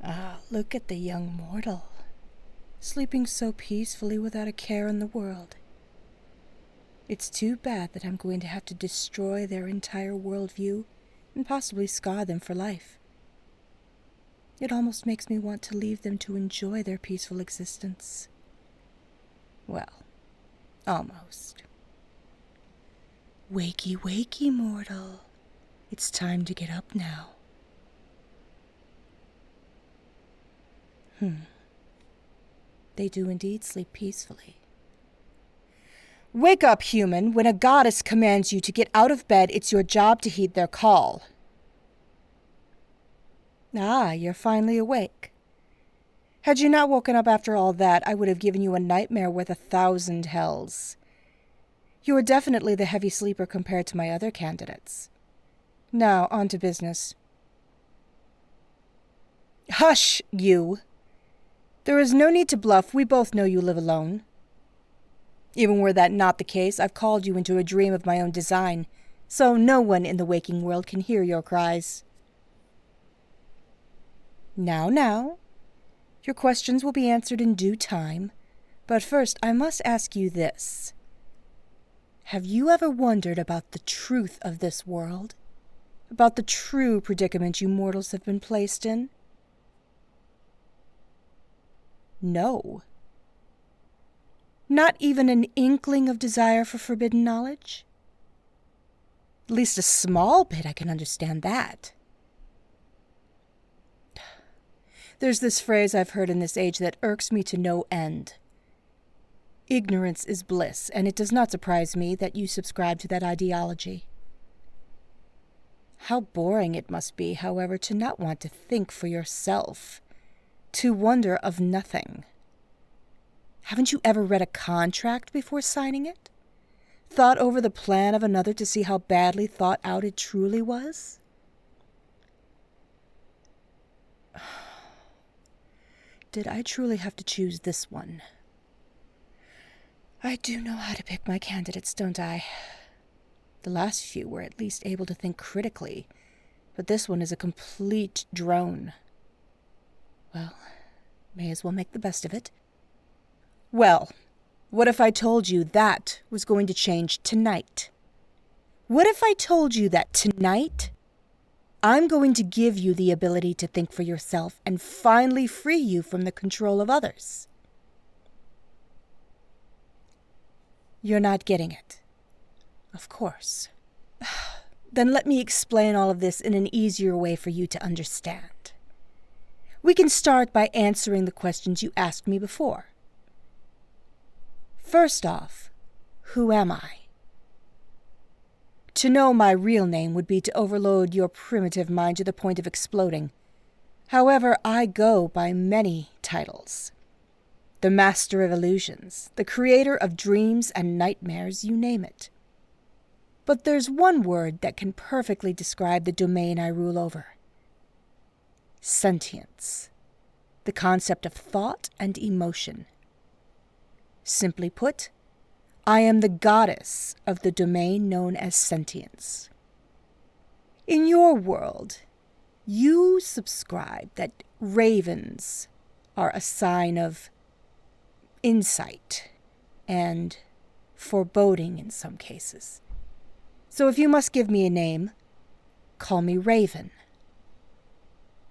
Ah, look at the young mortal, sleeping so peacefully without a care in the world. It's too bad that I'm going to have to destroy their entire worldview and possibly scar them for life. It almost makes me want to leave them to enjoy their peaceful existence. Well, almost. Wakey, wakey, mortal. It's time to get up now. They do indeed sleep peacefully. Wake up, human. When a goddess commands you to get out of bed, it's your job to heed their call. Ah, you're finally awake. Had you not woken up after all that, I would have given you a nightmare worth 1,000 hells. You are definitely the heavy sleeper compared to my other candidates. Now, on to business. Hush, you! There is no need to bluff. We both know you live alone. Even were that not the case, I've called you into a dream of my own design, so no one in the waking world can hear your cries. Now. Your questions will be answered in due time, but first I must ask you this. Have you ever wondered about the truth of this world? About the true predicament you mortals have been placed in? No. Not even an inkling of desire for forbidden knowledge? At least a small bit, I can understand that. There's this phrase I've heard in this age that irks me to no end. Ignorance is bliss, and it does not surprise me that you subscribe to that ideology. How boring it must be, however, to not want to think for yourself, to wonder of nothing. Haven't you ever read a contract before signing it? Thought over the plan of another to see how badly thought out it truly was? Did I truly have to choose this one? I do know how to pick my candidates, don't I? The last few were at least able to think critically, but this one is a complete drone. Well, may as well make the best of it. Well, what if I told you that was going to change tonight? What if I told you that tonight, I'm going to give you the ability to think for yourself and finally free you from the control of others? You're not getting it. Of course. Then let me explain all of this in an easier way for you to understand. We can start by answering the questions you asked me before. First off, who am I? To know my real name would be to overload your primitive mind to the point of exploding. However, I go by many titles. The master of illusions, the creator of dreams and nightmares, you name it. But there's one word that can perfectly describe the domain I rule over. Sentience. The concept of thought and emotion. Simply put, I am the goddess of the domain known as sentience. In your world, you subscribe that ravens are a sign of insight and foreboding in some cases. So if you must give me a name, call me Raven.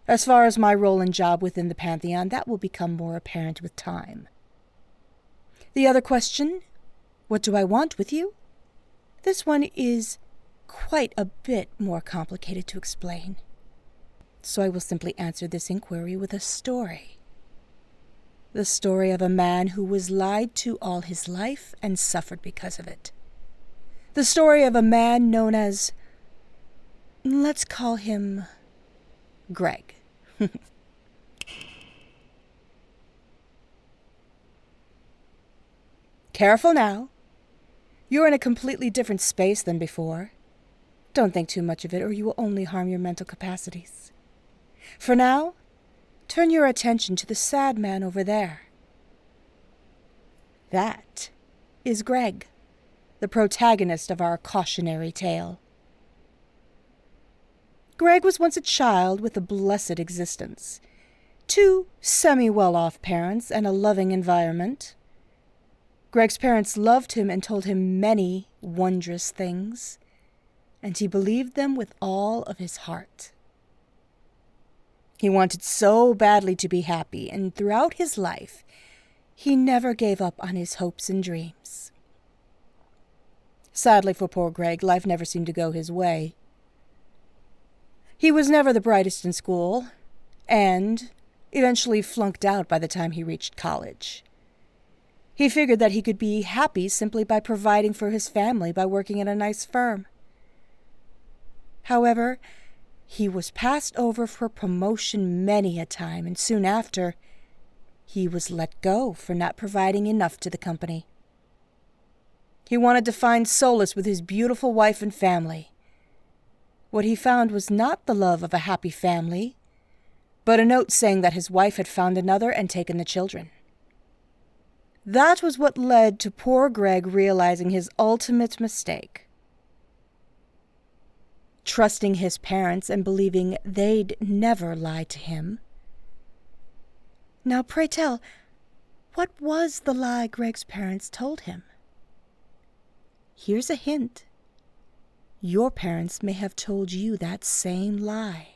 As far as my role and job within the Pantheon, that will become more apparent with time. The other question, what do I want with you? This one is quite a bit more complicated to explain. So I will simply answer this inquiry with a story. The story of a man who was lied to all his life and suffered because of it. The story of a man known as, let's call him Greg. Careful now. You're in a completely different space than before. Don't think too much of it, or you will only harm your mental capacities. For now, turn your attention to the sad man over there. That is Greg, the protagonist of our cautionary tale. Greg was once a child with a blessed existence. 2 semi-well-off parents and a loving environment. Greg's parents loved him and told him many wondrous things, and he believed them with all of his heart. He wanted so badly to be happy, and throughout his life, he never gave up on his hopes and dreams. Sadly for poor Greg, life never seemed to go his way. He was never the brightest in school, and eventually flunked out by the time he reached college. He figured that he could be happy simply by providing for his family by working at a nice firm. However, he was passed over for promotion many a time, and soon after, he was let go for not providing enough to the company. He wanted to find solace with his beautiful wife and family. What he found was not the love of a happy family, but a note saying that his wife had found another and taken the children. That was what led to poor Greg realizing his ultimate mistake. Trusting his parents and believing they'd never lie to him. Now, pray tell, what was the lie Greg's parents told him? Here's a hint. Your parents may have told you that same lie.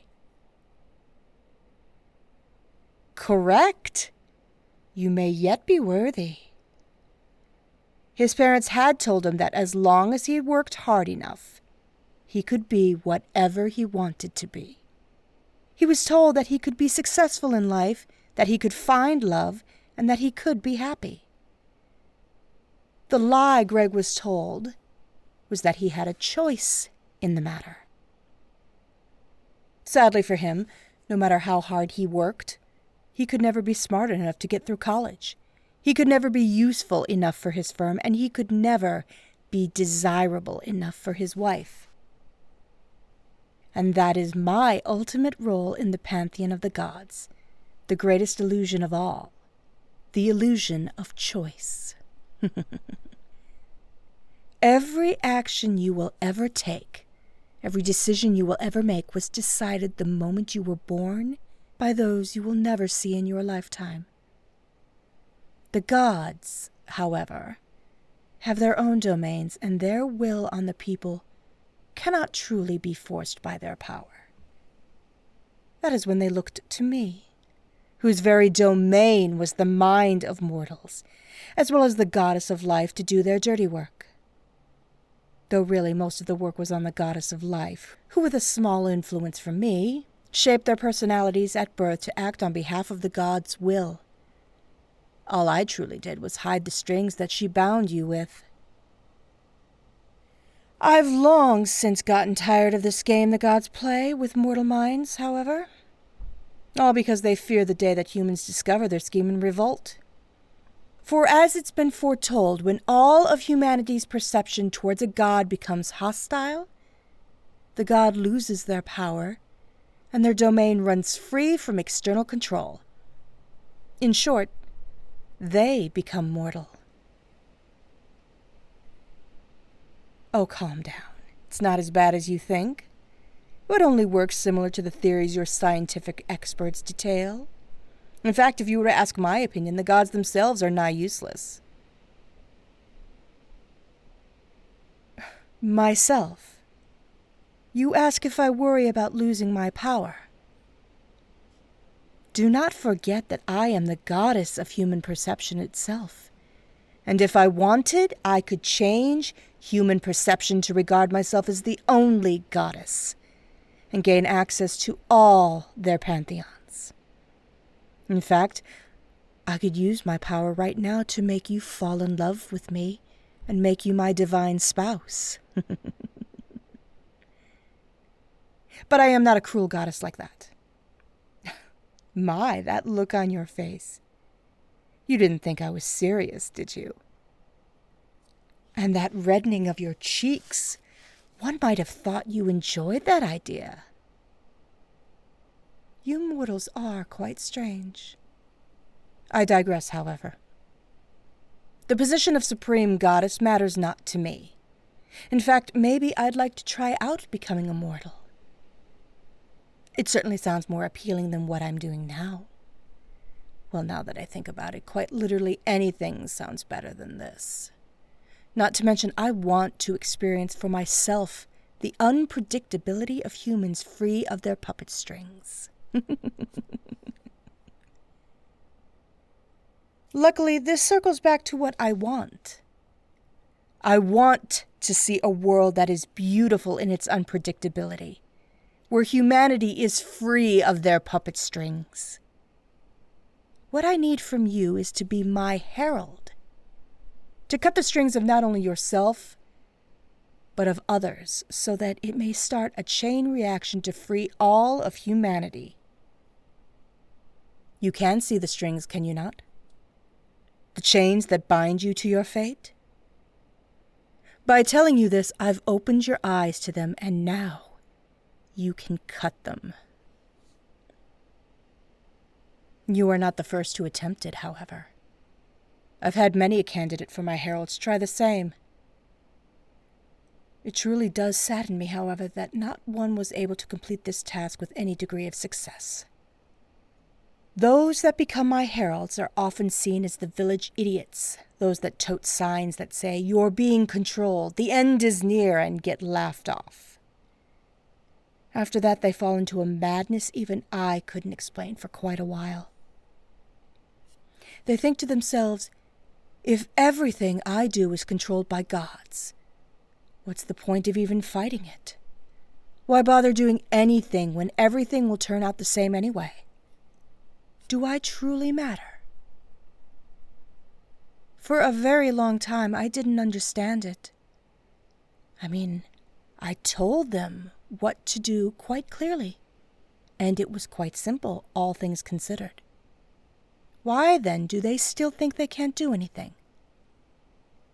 Correct. You may yet be worthy. His parents had told him that as long as he worked hard enough, he could be whatever he wanted to be. He was told that he could be successful in life, that he could find love, and that he could be happy. The lie Greg was told was that he had a choice in the matter. Sadly for him, no matter how hard he worked, he could never be smart enough to get through college. He could never be useful enough for his firm, and he could never be desirable enough for his wife. And that is my ultimate role in the pantheon of the gods, the greatest illusion of all, the illusion of choice. Every action you will ever take, every decision you will ever make was decided the moment you were born by those you will never see in your lifetime. The gods, however, have their own domains, and their will on the people cannot truly be forced by their power. That is when they looked to me, whose very domain was the mind of mortals, as well as the goddess of life, to do their dirty work. Though really most of the work was on the goddess of life, who, with a small influence from me, shaped their personalities at birth to act on behalf of the god's will. All I truly did was hide the strings that she bound you with. I've long since gotten tired of this game the gods play with mortal minds, however. All because they fear the day that humans discover their scheme and revolt. For as it's been foretold, when all of humanity's perception towards a god becomes hostile, the god loses their power, and their domain runs free from external control. In short, they become mortal. Oh, calm down. It's not as bad as you think. It only works similar to the theories your scientific experts detail. In fact, if you were to ask my opinion, the gods themselves are nigh useless. Myself. You ask if I worry about losing my power. Do not forget that I am the goddess of human perception itself. And if I wanted, I could change human perception to regard myself as the only goddess, and gain access to all their pantheons. In fact, I could use my power right now to make you fall in love with me and make you my divine spouse. But I am not a cruel goddess like that. My, that look on your face. You didn't think I was serious, did you? And that reddening of your cheeks. One might have thought you enjoyed that idea. You mortals are quite strange. I digress, however. The position of supreme goddess matters not to me. In fact, maybe I'd like to try out becoming a mortal. It certainly sounds more appealing than what I'm doing now. Well, now that I think about it, quite literally anything sounds better than this. Not to mention, I want to experience for myself the unpredictability of humans free of their puppet strings. Luckily, this circles back to what I want. I want to see a world that is beautiful in its unpredictability, where humanity is free of their puppet strings. What I need from you is to be my herald, to cut the strings of not only yourself, but of others, so that it may start a chain reaction to free all of humanity. You can see the strings, can you not? The chains that bind you to your fate? By telling you this, I've opened your eyes to them, and now you can cut them. You are not the first to attempt it, however. I've had many a candidate for my heralds try the same. It truly does sadden me, however, that not one was able to complete this task with any degree of success. Those that become my heralds are often seen as the village idiots, those that tote signs that say, "You're being controlled, the end is near," and get laughed off. After that, they fall into a madness even I couldn't explain for quite a while. They think to themselves, if everything I do is controlled by gods, what's the point of even fighting it? Why bother doing anything when everything will turn out the same anyway? Do I truly matter? For a very long time, I didn't understand it. I mean, I told them what to do quite clearly, and it was quite simple, all things considered. Why, then, do they still think they can't do anything?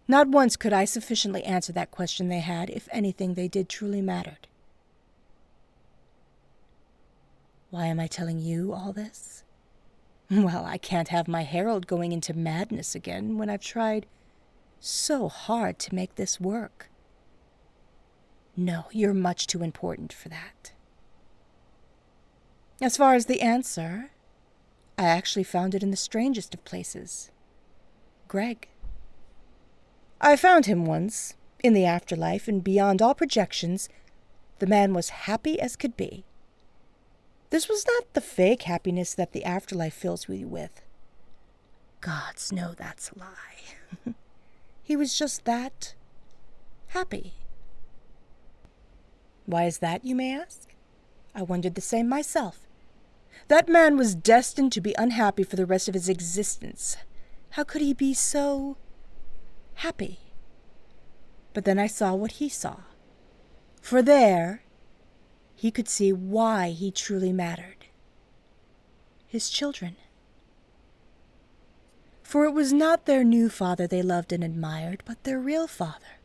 Not once could I sufficiently answer that question they had, if anything they did truly mattered. Why am I telling you all this? Well, I can't have my herald going into madness again when I've tried so hard to make this work. No, you're much too important for that. As far as the answer, I actually found it in the strangest of places. Greg. I found him once, in the afterlife, and beyond all projections, the man was happy as could be. This was not the fake happiness that the afterlife fills you with. Gods know that's a lie. He was just that happy. Why is that, you may ask? I wondered the same myself. That man was destined to be unhappy for the rest of his existence. How could he be so happy? But then I saw what he saw. For there, he could see why he truly mattered. His children. For it was not their new father they loved and admired, but their real father,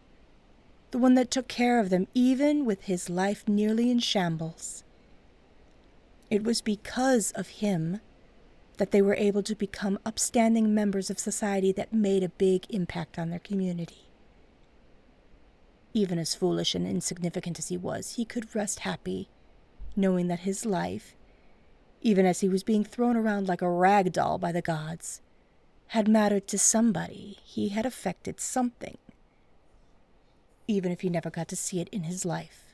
the one that took care of them even with his life nearly in shambles. It was because of him that they were able to become upstanding members of society that made a big impact on their community. Even as foolish and insignificant as he was, he could rest happy, knowing that his life, even as he was being thrown around like a rag doll by the gods, had mattered to somebody. He had affected something, even if he never got to see it in his life.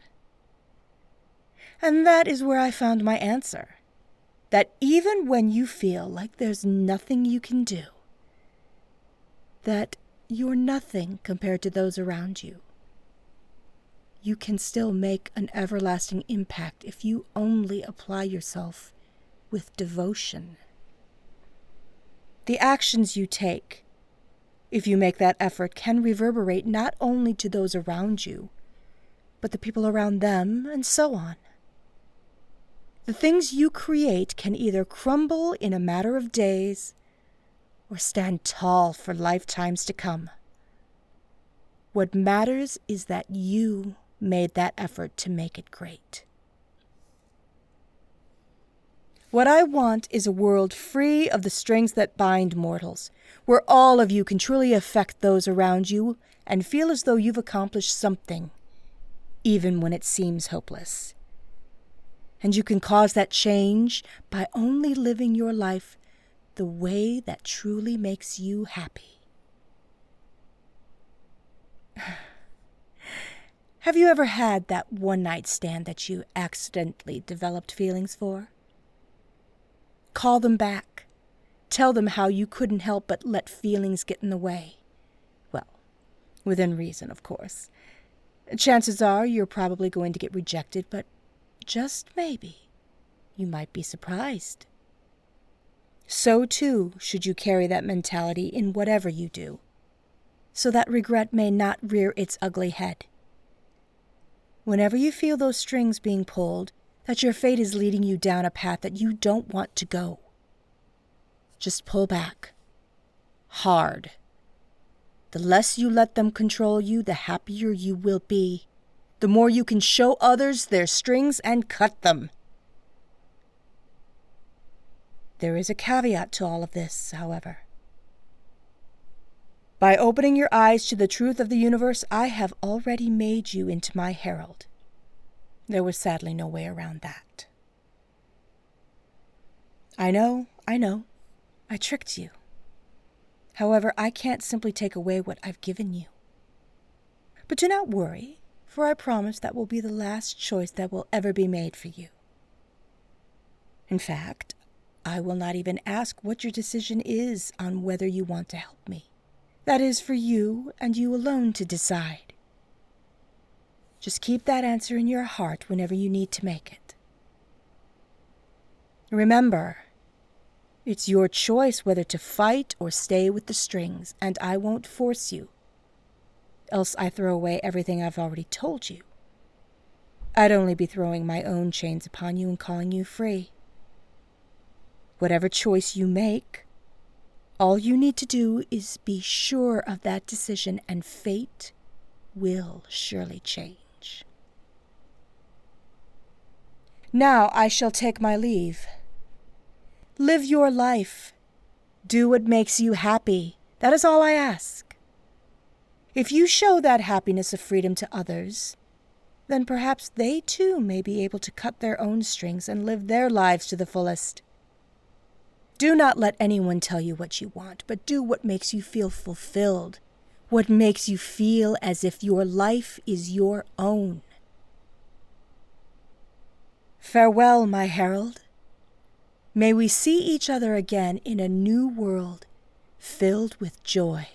And that is where I found my answer, that even when you feel like there's nothing you can do, that you're nothing compared to those around you, you can still make an everlasting impact if you only apply yourself with devotion. The actions you take, if you make that effort, can reverberate not only to those around you, but the people around them, and so on. The things you create can either crumble in a matter of days or stand tall for lifetimes to come. What matters is that you made that effort to make it great. What I want is a world free of the strings that bind mortals, where all of you can truly affect those around you and feel as though you've accomplished something, even when it seems hopeless. And you can cause that change by only living your life the way that truly makes you happy. Have you ever had that one-night stand that you accidentally developed feelings for? Call them back. Tell them how you couldn't help but let feelings get in the way. Well, within reason, of course. Chances are you're probably going to get rejected, but just maybe, you might be surprised. So too should you carry that mentality in whatever you do, so that regret may not rear its ugly head. Whenever you feel those strings being pulled, that your fate is leading you down a path that you don't want to go, just pull back. Hard. The less you let them control you, the happier you will be. The more you can show others their strings and cut them. There is a caveat to all of this, however. By opening your eyes to the truth of the universe, I have already made you into my herald. There was sadly no way around that. I know. I tricked you. However, I can't simply take away what I've given you. But do not worry, for I promise that will be the last choice that will ever be made for you. In fact, I will not even ask what your decision is on whether you want to help me. That is for you and you alone to decide. Just keep that answer in your heart whenever you need to make it. Remember, it's your choice whether to fight or stay with the strings, and I won't force you. Else I throw away everything I've already told you. I'd only be throwing my own chains upon you and calling you free. Whatever choice you make, all you need to do is be sure of that decision, and fate will surely change. Now I shall take my leave. Live your life. Do what makes you happy. That is all I ask. If you show that happiness of freedom to others, then perhaps they too may be able to cut their own strings and live their lives to the fullest. Do not let anyone tell you what you want, but do what makes you feel fulfilled, what makes you feel as if your life is your own. Farewell, my herald. May we see each other again in a new world filled with joy.